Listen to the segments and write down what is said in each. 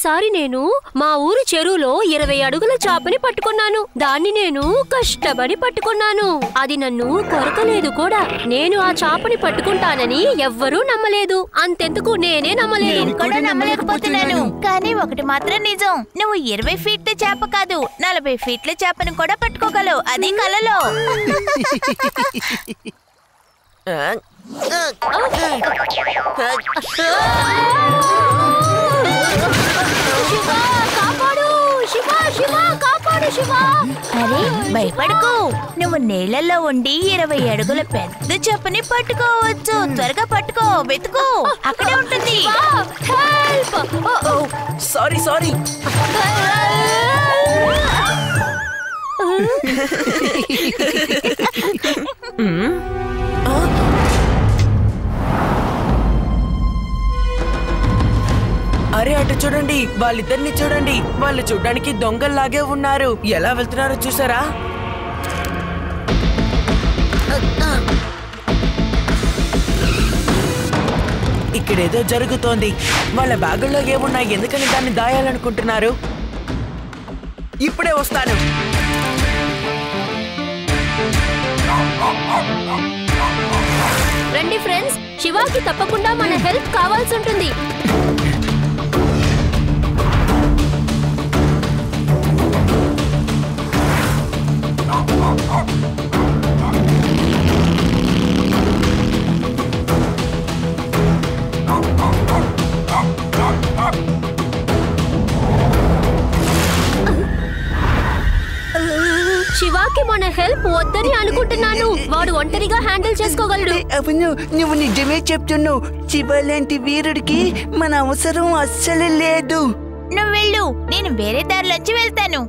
ఒకసారి నేను మా ఊరు చెరువులో 20 అడుగుల చేపని పట్టుకున్నాను. దాన్ని నేను కష్టపడి పట్టుకున్నాను. అది నన్ను కొరకలేదు కూడా. నేను ఆ చేపని పట్టుకుంటానని ఎవ్వరూ నమ్మలేదు. అంతెందుకు నేనే నమ్మలేదు. కూడా నమ్మలేకపోతున్నాను. కానీ ఒకటి మాత్రం నిజం, నువ్వు 20 ఫీట్ల చేప కాదు 40 ఫీట్ల చేపను కూడా పట్టుకోగలవు. అది కలలో. అరే భయపడకు, నువ్వు నీళ్ళల్లో ఉండి 20 అడుగుల పెద్ద చేపని పట్టుకోవచ్చు. త్వరగా పట్టుకో, వెతుకు, అక్కడే ఉంటుంది. Sorry sorry. అరే అటు చూడండి, వాళ్ళిద్దరిని చూడండి. వాళ్ళు చూడడానికి దొంగల్లాగే ఉన్నారు. ఎలా వెళ్తున్నారో చూసారా? ఇక్కడేదో జరుగుతోంది. వాళ్ళ బ్యాగుల్లో ఏమున్నాయి? ఎందుకని దాన్ని దాయాలనుకుంటున్నారు? ఇప్పుడే వస్తాను. రండి ఫ్రెండ్స్, శివాకి తప్పకుండా మన హెల్ప్ కావాల్సి ఉంటుంది. శివాకి మన హెల్ప్ వద్దని అనుకుంటున్నాను. వాడు ఒంటరిగా హ్యాండిల్ చేసుకోగలడు. అవును, నువ్వు నిజమే చెప్తున్నావు. శివ లాంటి వీరుడికి మన అవసరం అస్సలు లేదు. నువ్వు వెళ్ళు, నేను వేరే దారిలోంచి వెళ్తాను.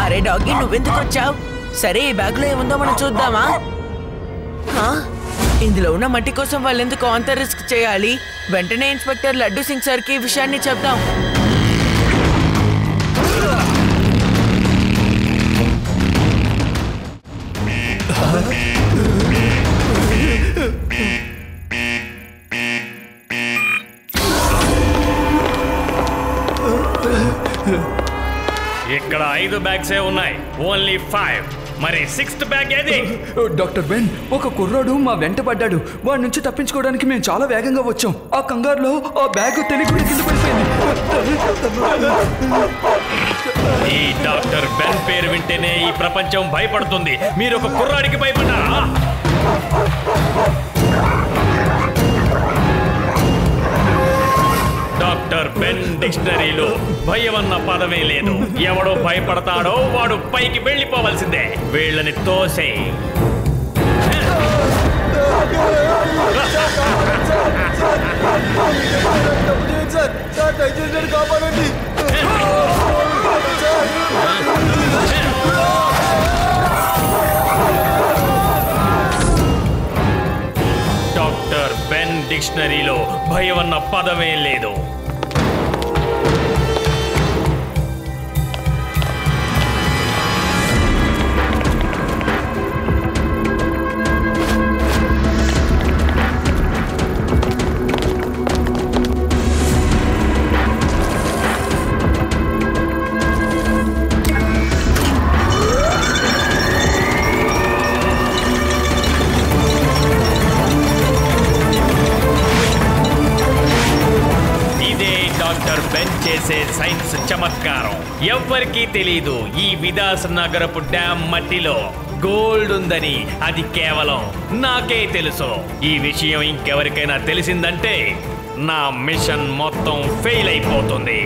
అరే డాగి, నువ్వెందుకు వచ్చావు? సరే, ఈ బ్యాగ్లో ఏముందో మనం చూద్దామా? ఇందులో ఉన్న మట్టి కోసం వాళ్ళు ఎందుకు అంత రిస్క్ చేయాలి? వెంటనే ఇన్స్పెక్టర్ లడ్డు సింగ్ సార్కి ఈ విషయాన్ని చెప్దాం. ఇక్కడ 5 బ్యాగ్సే ఉన్నాయి. ఓన్లీ 5. మరి 6th బ్యాగ్ ఏది? డాక్టర్ బెన్, ఒక కుర్రాడు మా వెంట పడ్డాడు. వాడి నుంచి తప్పించుకోవడానికి మేము చాలా వేగంగా వచ్చాం. ఆ కంగారులో ఆ బ్యాగ్ తెలియకుండా కింద పడిపోయింది. ఈ డాక్టర్ బెన్ పేరు వింటేనే ఈ ప్రపంచం భయపడుతుంది. మీరు ఒక కుర్రాడికి భయపడ్డారా? డాక్టర్ బెన్ డిక్షనరీలో భయం అన్న పదమే లేదు. ఎవడో భయపడతాడో వాడు పైకి వెళ్ళిపోవలసిందే. వీళ్ళని తోసే. డిక్షనరీలో భయం అన్న పదమే లేదు. చేసే సైన్స్ చమత్కారం. ఎవ్వరికీ తెలీదు ఈ విదాస్ నగరపు డ్యామ్ మట్టిలో గోల్డ్ ఉందని. అది కేవలం నాకే తెలుసు. ఈ విషయం ఇంకెవరికైనా తెలిసిందంటే నా మిషన్ మొత్తం ఫెయిల్ అయిపోతుంది.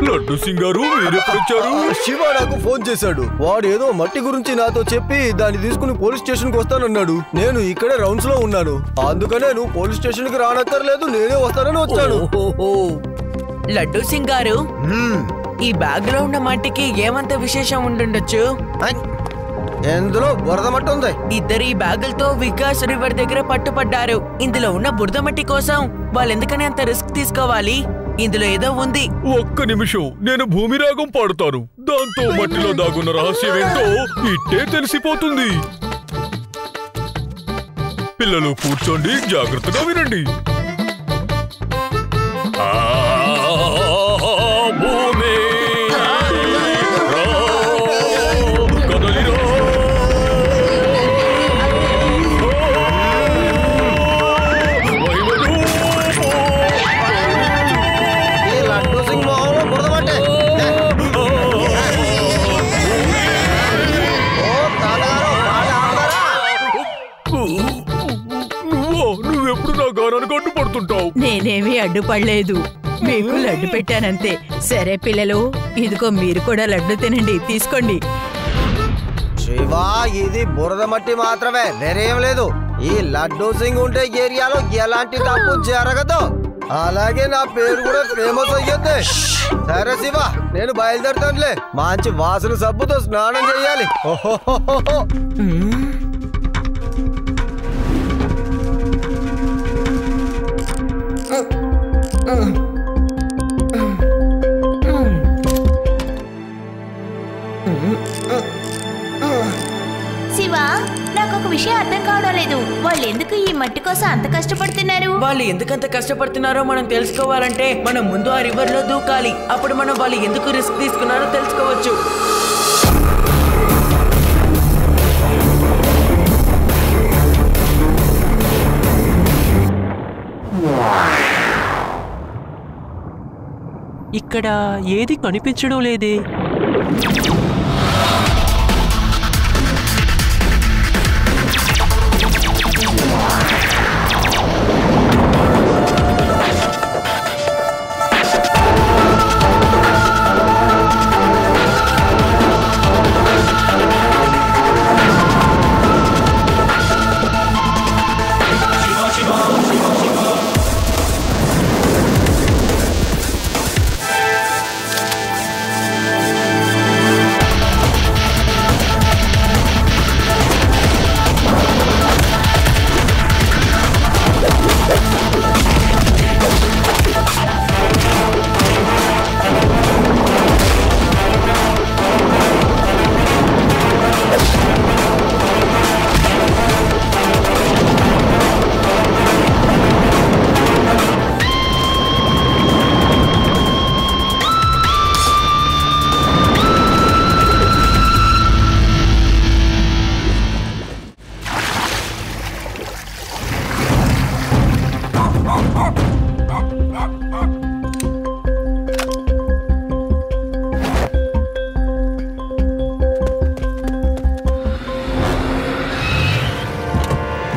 లడ్డు సింగ్ గారు మీరెప్పుడొచ్చారు? శివ నాకు ఫోన్ చేశాడు. వాడు ఏదో మట్టి గురించి నాతో చెప్పి దాన్ని తీసుకుని పోలీస్ స్టేషన్ కు వస్తానన్నాడు. నేను ఇక్కడే రౌండ్స్ లో ఉన్నాను. అందుకనే నువ్వు పోలీస్ స్టేషన్ కి రానక్కర్లేదు, నేనే వస్తానని వచ్చాను. లడ్డు సింగ్ గారు, ఈ బ్యాగ్ లో ఉన్న మట్టికి ఏమంత విశేషం ఉండుండొచ్చు? ఎందులో బురద మట్టి ఉంది. ఇద్దరు ఈ బ్యాగులతో వికాస్ రివర్ దగ్గర పట్టుపడ్డారు. ఇందులో ఉన్న బురద మట్టి కోసం వాళ్ళు ఎందుకని అంత రిస్క్ తీసుకోవాలి? ఇందులో ఏదో ఉంది. ఒక్క నిమిషం, నేను భూమిరాగం పాడుతాను. దాంతో మట్టిలో దాగున్న రహస్యం ఏంటో ఇట్టే తెలిసిపోతుంది. పిల్లలు కూర్చోండి, జాగ్రత్తగా వినండి. భూమి నేనేమీ అడ్డుపడలేదు, మీకు లడ్డు పెట్టానంతే. సరే పిల్లలు, ఇదిగో మీరు కూడా లడ్డు తినండి, తీసుకోండి. శివా, ఇది బురద మట్టి మాత్రమే, వేరేం లేదు. ఈ లడ్డు సింగ్ ఉంటే ఏరియాలో ఎలాంటి తప్పు జరగదు. అలాగే నా పేరు కూడా ఫేమస్ అయ్యింది. సరే శివ, నేను బయలుదేరుతానులే. మంచి వాసన సబ్బుతో స్నానం చేయాలి. ఓహో, శివ, నాకు ఒక విషయం అర్థం కావడం లేదు. వాళ్ళు ఎందుకు ఈ మట్టి కోసం అంత కష్టపడుతున్నారు? వాళ్ళు ఎందుకంత కష్టపడుతున్నారో మనం తెలుసుకోవాలంటే మనం ముందు ఆ రివర్ లో దూకాలి. అప్పుడు మనం వాళ్ళు ఎందుకు రిస్క్ తీసుకున్నారో తెలుసుకోవచ్చు. ఇక్కడ ఏది కనిపించడం లేదే.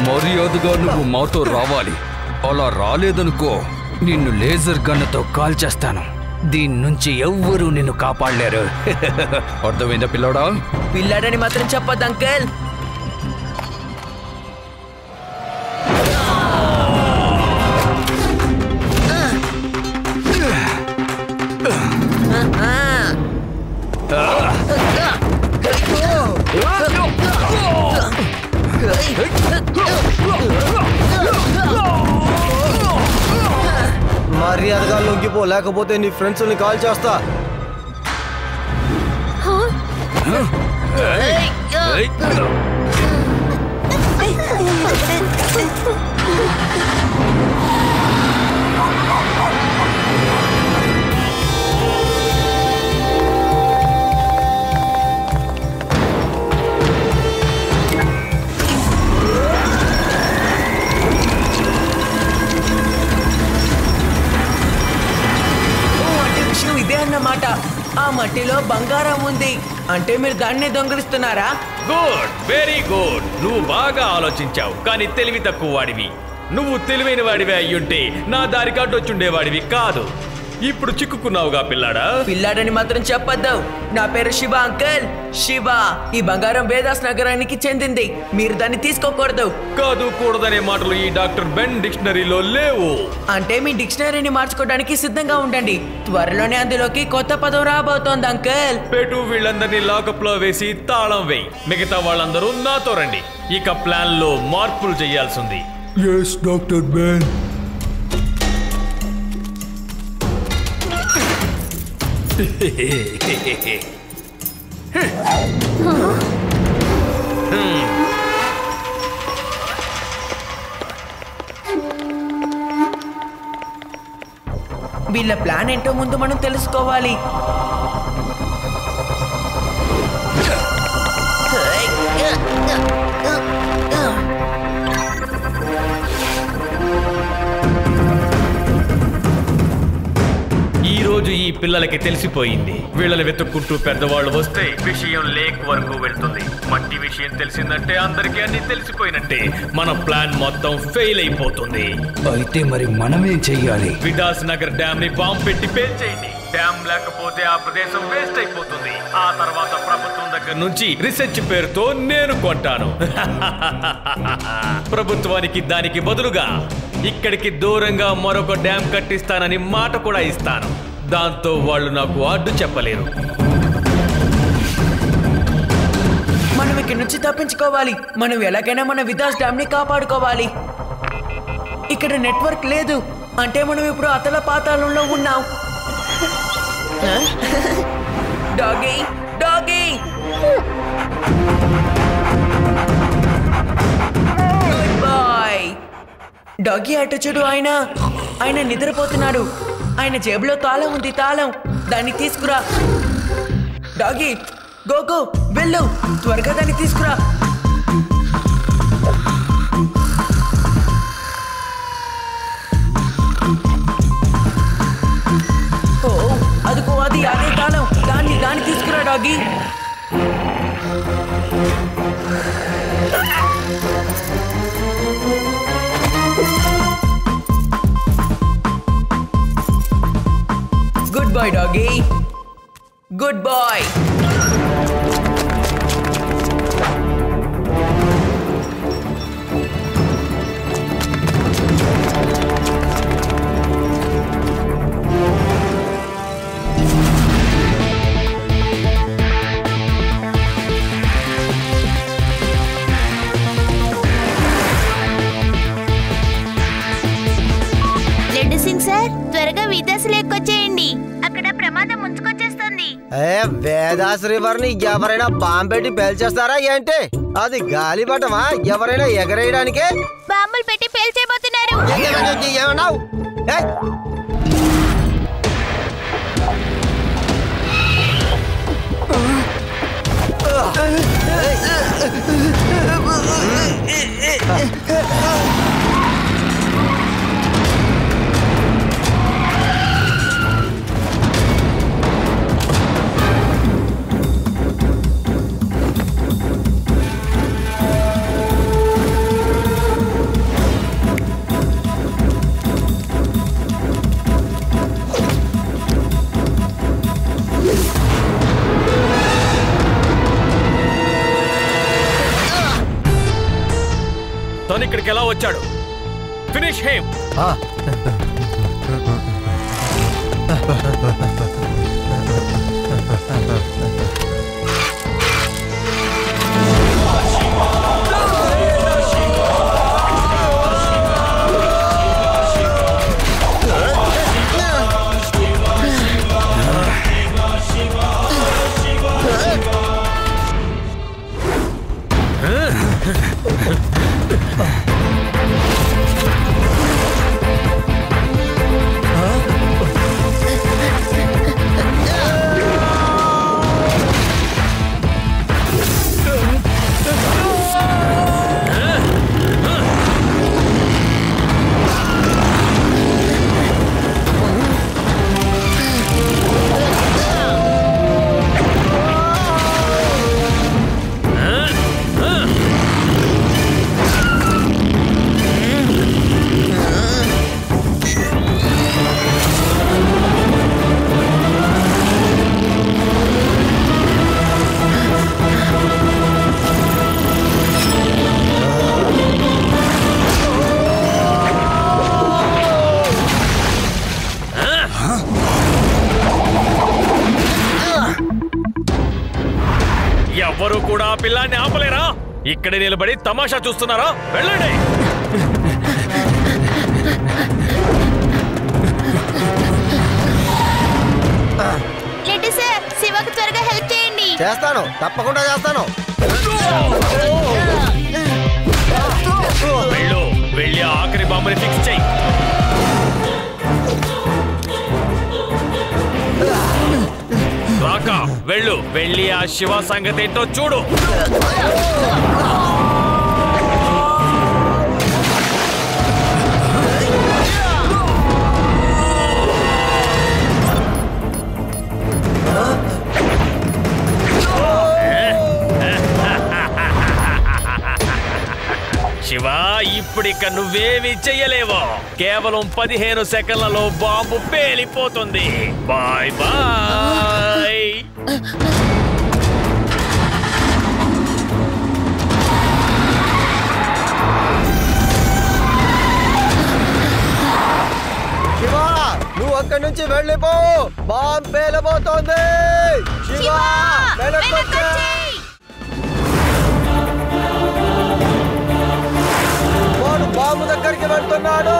మర్యాదగా నువ్వు మాతో రావాలి. అలా రాలేదనుకో, నిన్ను లేజర్ గన్నుతో కాల్చేస్తాను. దీని నుంచి ఎవ్వరూ నిన్ను కాపాడలేరు. అర్థమైందా పిల్లోడా? పిల్లాడని మాత్రం చెప్పొద్దు అంకల్. మర్యాదగా లొంగిపో, లేకపోతే నీ ఫ్రెండ్స్ ని కాల్ చేస్తా. ఇదే అన్నమాట. ఆ మట్టిలో బంగారం ఉంది. అంటే మీరు దాన్నే దొంగిలిస్తున్నారా? Good, very good. నువ్వు బాగా ఆలోచించావు, కానీ తెలివి తక్కువ వాడివి. నువ్వు తెలివైన వాడివి అయ్యుంటే నా దారి కాటొచ్చుండేవాడివి కాదు. ఇప్పుడు చిక్కుకున్నావుగా పిల్లాడా. పిల్లాడని మాత్రం చెప్పొద్దు. నా పేరు శివ అంకల్, శివ. ఈ బంగారం వేదాస్ నగరానికి చెందింది. మీరు దాన్ని తీసుకోకూడదు. కాదు కూడదనే మాటలు ఈ డాక్టర్ బెన్ డిక్షనరీలో లేవు. అంటే మీ డిక్షనరీని మార్చుకోవడానికి సిద్ధంగా ఉండండి. త్వరలోనే అందులోకి కొత్త పదం రాబోతోంది అంకల్. పెట్టు, వీళ్ళందరినీ లాకప్ లో వేసి తాళం వేయి. మిగతా వాళ్ళందరూ నాతో రండి. ఇక ప్లాన్ లో మార్పులు చేయాల్సింది. Yes doctor Ben. వీళ్ళ ప్లాన్ ఏంటో ముందు మనం తెలుసుకోవాలి. ఈ రోజు ఈ పిల్లలకి తెలిసిపోయింది. వీళ్ళని వెతుక్కుంటూ పెద్దవాళ్ళు వస్తే విషయం లేక్ వరకు వెళ్తుంది. మట్టి విషయం తెలిసిందంటే అందరికీ అన్ని తెలిసిపోయినట్టే. మన ప్లాన్ మొత్తం ఫెయిల్ అయిపోతుంది. అయితే మరి మనమేం చెయ్యాలి? విదాస్ నగర్ డ్యామ్ ని బాంబు పెట్టి పేల్చేయండి. డ్యామ్ లేకపోతే ఆ ప్రదేశం వేస్ట్ అయిపోతుంది. ఆ తర్వాత ప్రభుత్వం దగ్గర నుంచి రీసెర్చ్ పేరుతో నేను కొంటాను. ప్రభుత్వానికి దానికి బదులుగా ఇక్కడికి దూరంగా మరొక డ్యామ్ కట్టిస్తానని మాట కూడా ఇస్తాను. దాంతో వాళ్ళు నాకు అడ్డు చెప్పలేరు. మనం ఇక్కడి నుంచి తప్పించుకోవాలి. మనం ఎలాగైనా మన విదాస్ డ్యామ్ ని కాపాడుకోవాలి. ఇక్కడ నెట్వర్క్ లేదు. అంటే మనం ఇప్పుడు అతల పాతాళంలో ఉన్నాం. Doggy, doggy, good boy. Doggy అటు చూడు, ఆయన నిద్రపోతున్నాడు. ఆయన జేబులో తాళం ఉంది. తాళం, దాన్ని తీసుకురా. డాగీ, గో గో, వెళ్ళు, త్వరగా దాన్ని తీసుకురా. ఓ, అదిగో అది, అదే తాళం. దాన్ని తీసుకురా doggy. Good boy doggy, good boy. Laddu Singh sir, త్వరగా విదాస్ లేకొచ్చేయండి. అక్కడ ప్రమాదం ముంచుకొచ్చేస్తుంది. వేదాస్ రివర్ ని ఎవరైనా బాంబెట్టి పేల్చేస్తారా ఏంటి? అది గాలిపటమా? ఎవరైనా ఎగరేయడానికే బాంబులు పెట్టి పేల్చేయబోతున్నారు. ఏమన్నావు? తను ఇక్కడికి ఎలా వచ్చాడు? Finish him. కూడా ఆ పిల్లాన్ని ఆపలేరా? ఇక్కడే నిలబడి తమాషా చూస్తున్నారా? వెళ్ళండి. లడ్డు సార్, శివకు త్వరగా హెల్ప్ చేయండి. చేస్తాను, తప్పకుండా చేస్తాను. వెళ్ళి ఆఖరి బాంబుని ఫిక్స్ చెయ్యి. రాకా వెళ్ళి ఆ శివ సంగతి ఏంటో చూడు. శివ, ఇప్పుడిక నువ్వేమి చెయ్యలేవో. కేవలం 15 సెకండ్లలో బాంబు పేలిపోతుంది. Bye bye. శివ, నువ్వు అక్కడి నుంచి వెళ్ళిపో. బాంబు పేలబోతోంది. శివ, వెనక్కొచ్చేయ్. వాడు బాంబు దగ్గరికి వెళ్తున్నాడు.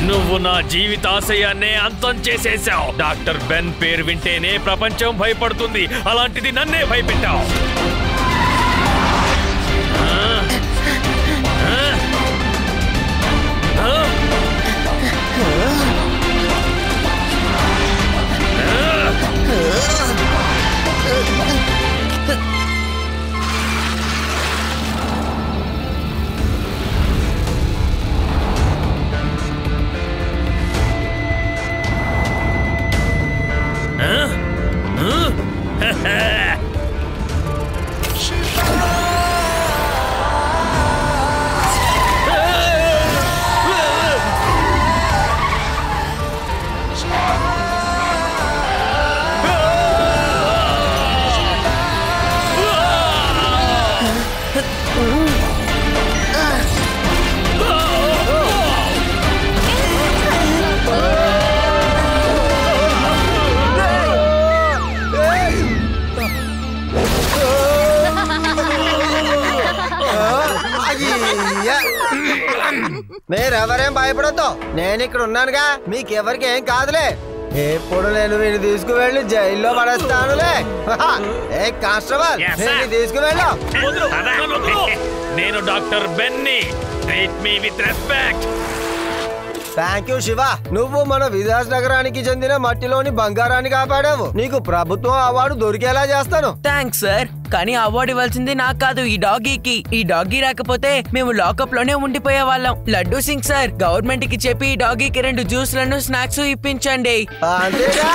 నువ్వు నా జీవితాశయాన్నే అంతం చేసేశావు. డాక్టర్ బెన్ పేరు వింటేనే ప్రపంచం భయపడుతుంది. అలాంటిది నన్నే భయపెట్టావు. మీరెవరేం భయపడద్దు, నేను ఇక్కడ ఉన్నానుగా. మీకెవరికి ఏం కాదులే. ఎప్పుడు నేను వీడిని తీసుకువెళ్ళి జైల్లో పడేస్తానులే. ఏ కానిస్టేబుల్, తీసుకువెళ్ళు. నేను doctor Benny. Treat me with respect. Thank you Shiva. నువ్వు మన విదేశ్ నగరానికి చెందిన మట్టిలోని బంగారాన్ని కాపాడావు. నీకు ప్రభుత్వం అవార్డు దొరికేలా చేస్తాను. Thanks sir. కానీ అవార్డు ఇవ్వాల్సింది నాకు కాదు, ఈ డాగీకి. ఈ డాగీ రాకపోతే మేము లాకప్ లోనే ఉండిపోయే వాళ్ళం. లడ్డూ సింగ్ సార్, గవర్నమెంట్ కి చెప్పి ఈ డాగీకి 2 జ్యూస్లను స్నాక్స్ ఇప్పించండి. అంతేగా?